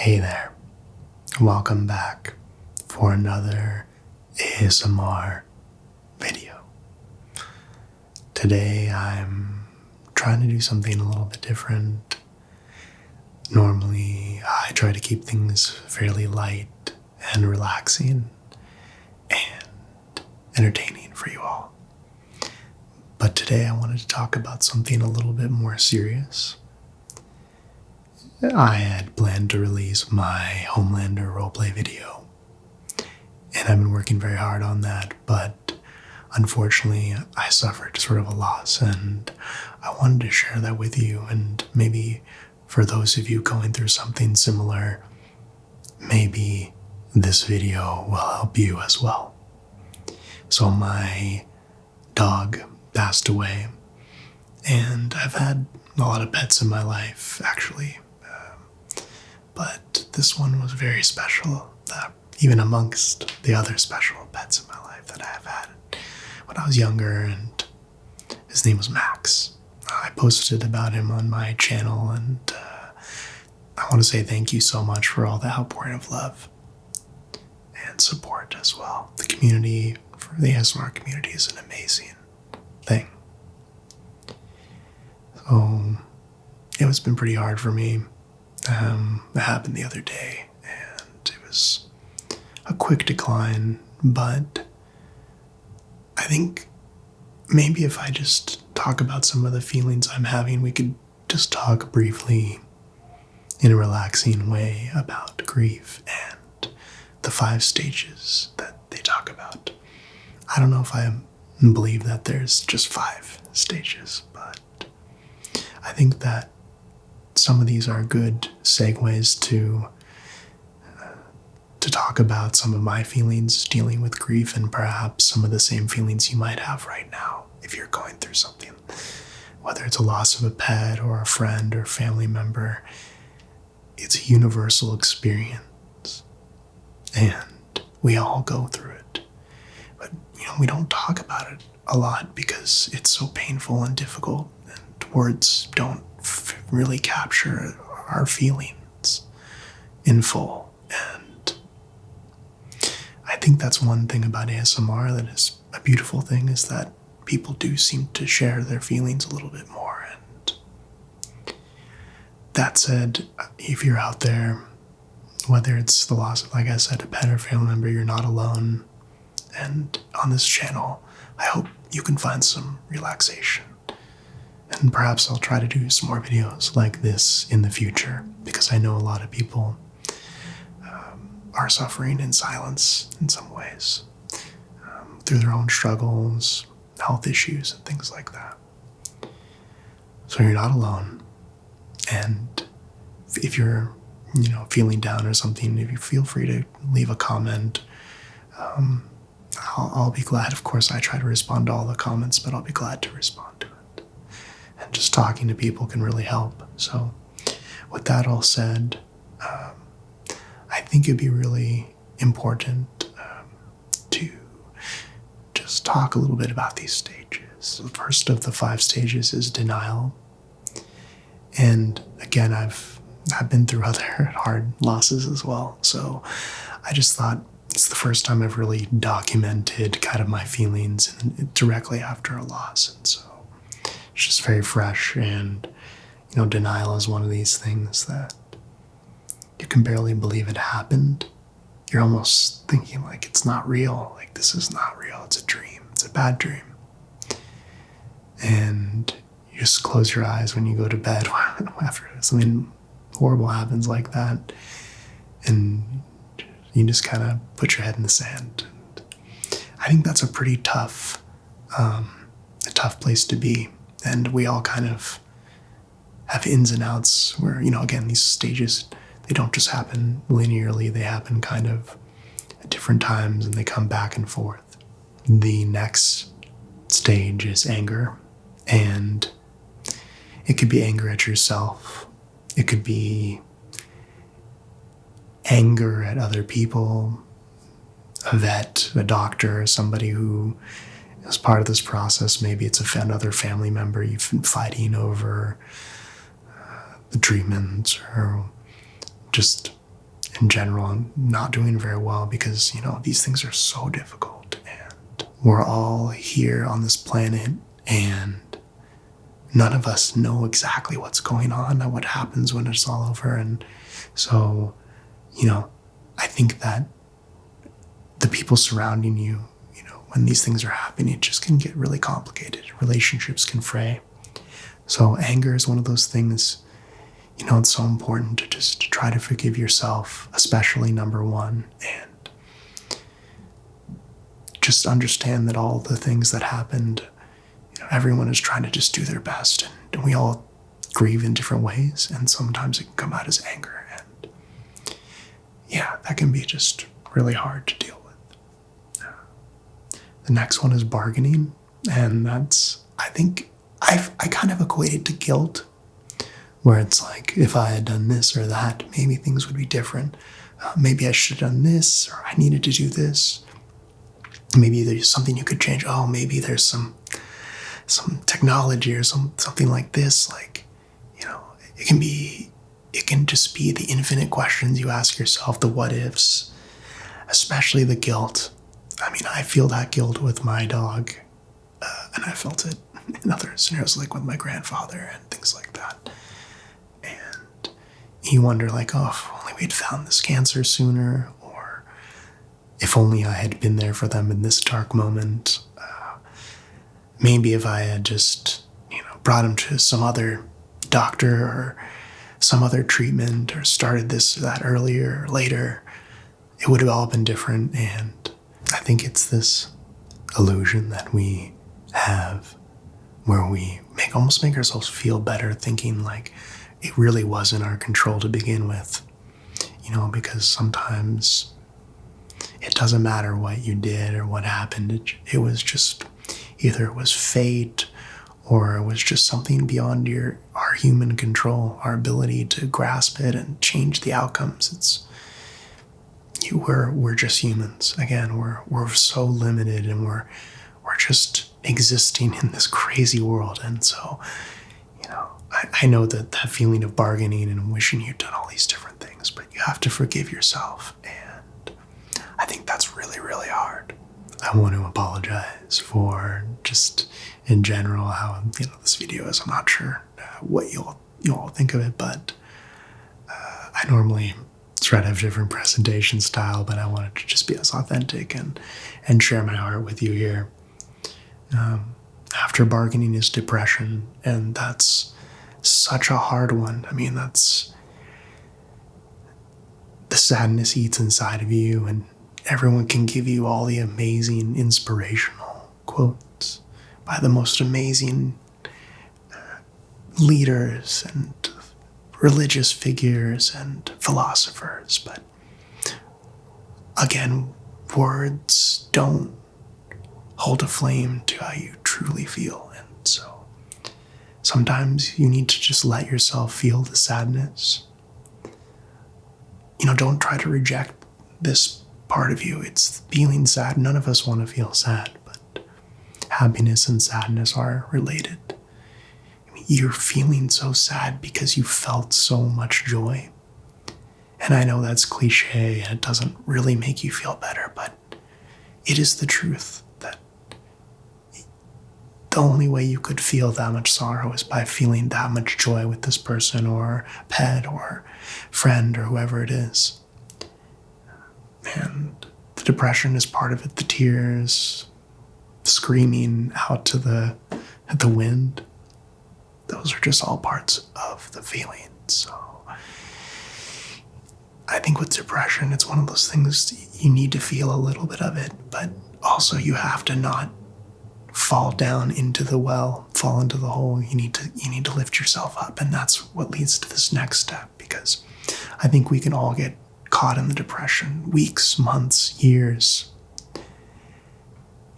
Hey there, welcome back for another ASMR video. Today I'm trying to do something a little bit different. Normally I try to keep things fairly light and relaxing and entertaining for you all. But today I wanted to talk about something a little bit more serious. I had planned to release my Homelander roleplay video, and I've been working very hard on that, but unfortunately I suffered sort of a loss, and I wanted to share that with you, and maybe for those of you going through something similar, maybe this video will help you as well. So my dog passed away, and I've had a lot of pets in my life, actually. But this one was very special, even amongst the other special pets in my life that I have had when I was younger, and his name was Max. I posted about him on my channel, and I want to say thank you so much for all the outpouring of love and support as well. The community, for the ASMR community, is an amazing thing. So it was been pretty hard for me. It happened the other day, and it was a quick decline, but I think maybe if I just talk about some of the feelings I'm having, we could just talk briefly in a relaxing way about grief and the 5 stages that they talk about. I don't know if I believe that there's just 5 stages, but I think that some of these are good segues to talk about some of my feelings dealing with grief, and perhaps some of the same feelings you might have right now if you're going through something, whether it's a loss of a pet or a friend or family member. It's a universal experience, and we all go through it. But we don't talk about it a lot because it's so painful and difficult, and words don't really capture our feelings in full. And I think that's one thing about ASMR that is a beautiful thing, is that people do seem to share their feelings a little bit more. And that said, if you're out there, whether it's the loss of, like I said, a pet or family member, you're not alone. And on this channel, I hope you can find some relaxation. And perhaps I'll try to do some more videos like this in the future, because I know a lot of people are suffering in silence in some ways, through their own struggles, health issues, and things like that. So you're not alone. And if you're, feeling down or something, if you feel free to leave a comment. I'll be glad. Of course, I try to respond to all the comments, but I'll be glad to respond to it. And just talking to people can really help. So with that all said, I think it'd be really important to just talk a little bit about these stages. The first of the 5 stages is denial. And again, I've been through other hard losses as well. So I just thought it's the first time I've really documented kind of my feelings directly after a loss. And so it's just very fresh, and denial is one of these things that you can barely believe it happened. You're almost thinking like it's not real, like this is not real, it's a dream, it's a bad dream. And you just close your eyes when you go to bed after something horrible happens like that, and you just kind of put your head in the sand. And I think that's a pretty tough place to be. And we all kind of have ins and outs where, again, these stages, they don't just happen linearly. They happen kind of at different times, and they come back and forth. The next stage is anger. And it could be anger at yourself. It could be anger at other people, a vet, a doctor, somebody who is part of this process. Maybe it's another family member you've been fighting over the treatments, or just in general, I'm not doing very well because, these things are so difficult. And we're all here on this planet, and none of us know exactly what's going on and what happens when it's all over. And so, I think that the people surrounding you, when these things are happening, it just can get really complicated. Relationships can fray. So anger is one of those things, it's so important to just try to forgive yourself, especially number one, and just understand that all the things that happened, everyone is trying to just do their best, and we all grieve in different ways, and sometimes it can come out as anger, and yeah, that can be just really hard to deal with. The next one is bargaining, and that's, I think, I kind of equate it to guilt, where it's like, if I had done this or that, maybe things would be different. Maybe I should have done this, or I needed to do this. Maybe there's something you could change. Oh, maybe there's some technology or something like this. Like, it can just be the infinite questions you ask yourself, the what ifs, especially the guilt. I mean, I feel that guilt with my dog, and I felt it in other scenarios, like with my grandfather and things like that. And you wonder, like, oh, if only we'd found this cancer sooner, or if only I had been there for them in this dark moment. Maybe if I had just, brought him to some other doctor or some other treatment, or started this or that earlier or later, it would have all been different. And I think it's this illusion that we have where we almost make ourselves feel better, thinking like it really was in our control to begin with, because sometimes it doesn't matter what you did or what happened. It was just, either it was fate, or it was just something beyond our human control, our ability to grasp it and change the outcomes. We're just humans. Again, we're so limited, and we're just existing in this crazy world. And so, I know that feeling of bargaining and wishing you'd done all these different things, but you have to forgive yourself. And I think that's really, really hard. I want to apologize for just in general how, this video is. I'm not sure what you'll all think of it, but I normally try to have different presentation style, but I wanted to just be as authentic and share my heart with you here. After bargaining is depression, and that's such a hard one. I mean, that's the sadness eats inside of you, and everyone can give you all the amazing inspirational quotes by the most amazing leaders and religious figures and philosophers, but again, words don't hold a flame to how you truly feel. And so sometimes you need to just let yourself feel the sadness. Don't try to reject this part of you. It's feeling sad. None of us want to feel sad, but happiness and sadness are related. You're feeling so sad because you felt so much joy. And I know that's cliche and it doesn't really make you feel better, but it is the truth that the only way you could feel that much sorrow is by feeling that much joy with this person or pet or friend or whoever it is. And the depression is part of it, the tears, screaming out to the wind. Those are just all parts of the feeling. So I think with depression, it's one of those things you need to feel a little bit of it, but also you have to not fall down into the well, fall into the hole. You need to lift yourself up, and that's what leads to this next step, because I think we can all get caught in the depression, weeks, months, years.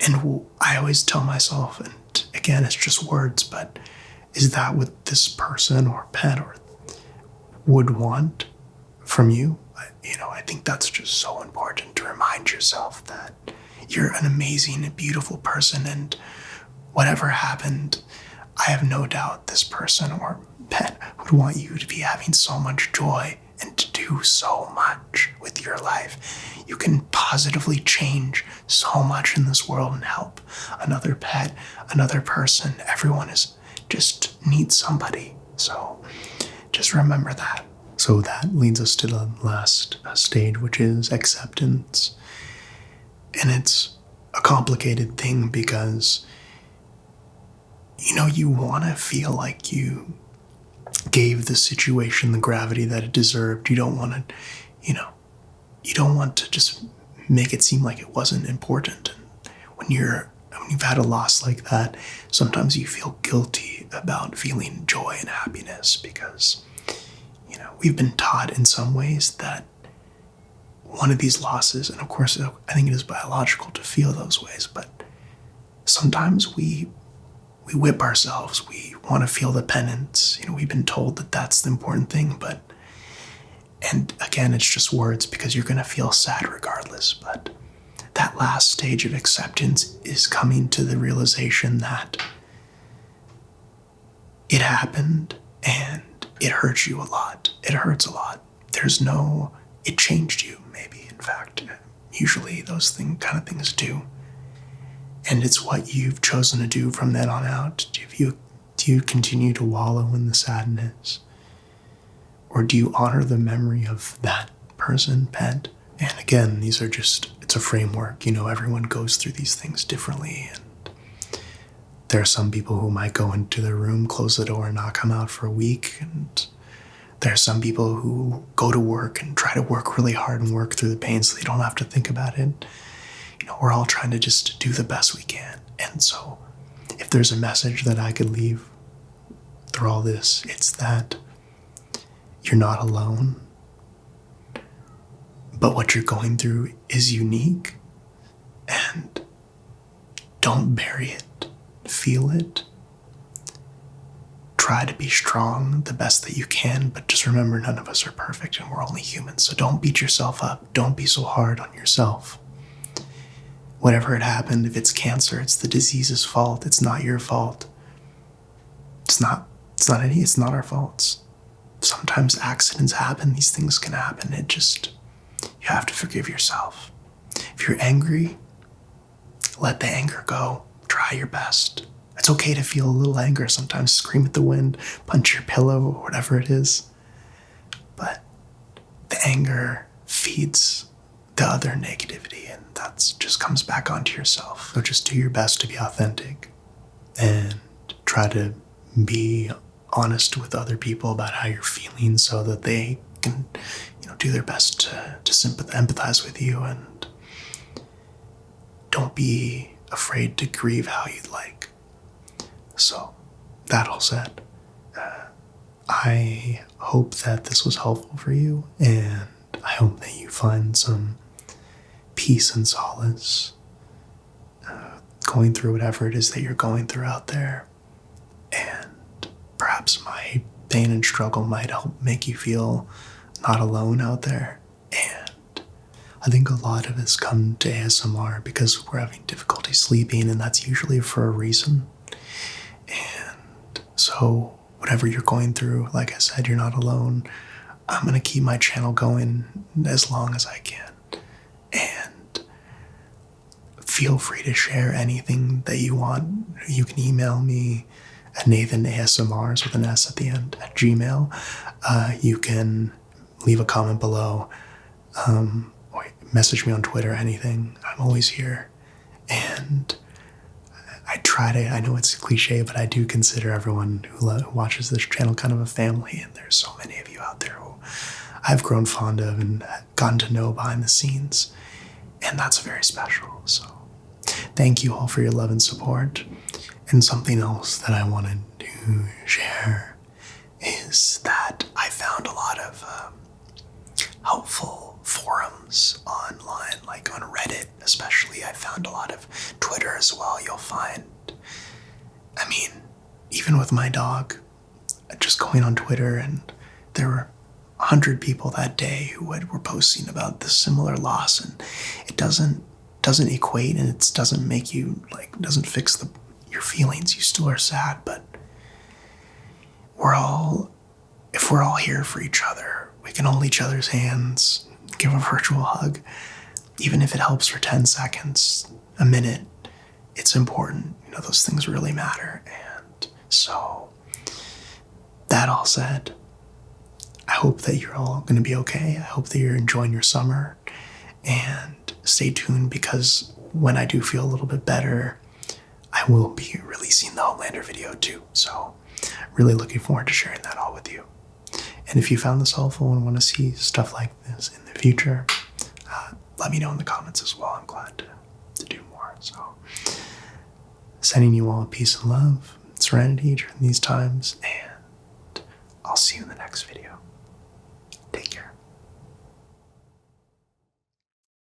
And I always tell myself, and again, it's just words, but is that what this person or pet or would want from you? I think that's just so important to remind yourself that you're an amazing and beautiful person, and whatever happened, I have no doubt this person or pet would want you to be having so much joy and to do so much with your life. You can positively change so much in this world and help another pet, another person. Everyone just needs somebody. So just remember that. So that leads us to the last stage, which is acceptance. And it's a complicated thing because, you want to feel like you gave the situation the gravity that it deserved. You don't want to, you don't want to just make it seem like it wasn't important. And when you've had a loss like that, sometimes you feel guilty about feeling joy and happiness because, we've been taught in some ways that one of these losses, and of course, I think it is biological to feel those ways, but sometimes we whip ourselves. We want to feel the penance. We've been told that that's the important thing, and again, it's just words because you're going to feel sad regardless. But that last stage of acceptance is coming to the realization that it happened and it hurts you a lot. It hurts a lot. It changed you, maybe. In fact, usually those kind of things do. And it's what you've chosen to do from then on out. Do you continue to wallow in the sadness? Or do you honor the memory of that person, pet? And again, it's a framework. Everyone goes through these things differently. And there are some people who might go into their room, close the door, and not come out for a week. And there are some people who go to work and try to work really hard and work through the pain so they don't have to think about it. We're all trying to just do the best we can. And so if there's a message that I could leave through all this, it's that you're not alone. But what you're going through is unique. And don't bury it. Feel it. Try to be strong the best that you can, but just remember none of us are perfect and we're only humans. So don't beat yourself up. Don't be so hard on yourself. Whatever had happened, if it's cancer, it's the disease's fault. It's not your fault. It's not our faults. Sometimes accidents happen. These things can happen. You have to forgive yourself. If you're angry, let the anger go. Try your best. It's okay to feel a little anger. Sometimes scream at the wind, punch your pillow, or whatever it is. But the anger feeds the other negativity, and that just comes back onto yourself. So just do your best to be authentic and try to be honest with other people about how you're feeling so that they can, do their best to empathize with you, and don't be afraid to grieve how you'd like. So, that all said, I hope that this was helpful for you, and I hope that you find some peace and solace going through whatever it is that you're going through out there. And perhaps my pain and struggle might help make you feel not alone out there. And I think a lot of us come to ASMR because we're having difficulty sleeping, and that's usually for a reason. And so whatever you're going through, like I said, you're not alone. I'm going to keep my channel going as long as I can. And feel free to share anything that you want. You can email me at nathanasmrs with an S at the end at Gmail. You can leave a comment below. Or message me on Twitter, anything. I'm always here. And I know it's a cliche, but I do consider everyone who watches this channel kind of a family, and there's so many of you out there who I've grown fond of and gotten to know behind the scenes, and that's very special. So thank you all for your love and support. And something else that I wanted to share is that I found a lot of helpful forums online, like on Reddit especially. I found a lot of Twitter as well. You'll find, even with my dog, just going on Twitter, and there were 100 people that day who were posting about this similar loss, and it doesn't equate, and it doesn't make you, doesn't fix your feelings. You still are sad, but if we're all here for each other, We can hold each other's hands, give a virtual hug, even if it helps for 10 seconds, a minute. It's important. Those things really matter. And so, that all said, I hope that you're all going to be okay. I hope that you're enjoying your summer. And stay tuned, because when I do feel a little bit better, I will be releasing the Homelander video too. So, really looking forward to sharing that all with you. And if you found this helpful and want to see stuff like this in the future, let me know in the comments as well. I'm glad to do more. So, sending you all peace and love, serenity during these times,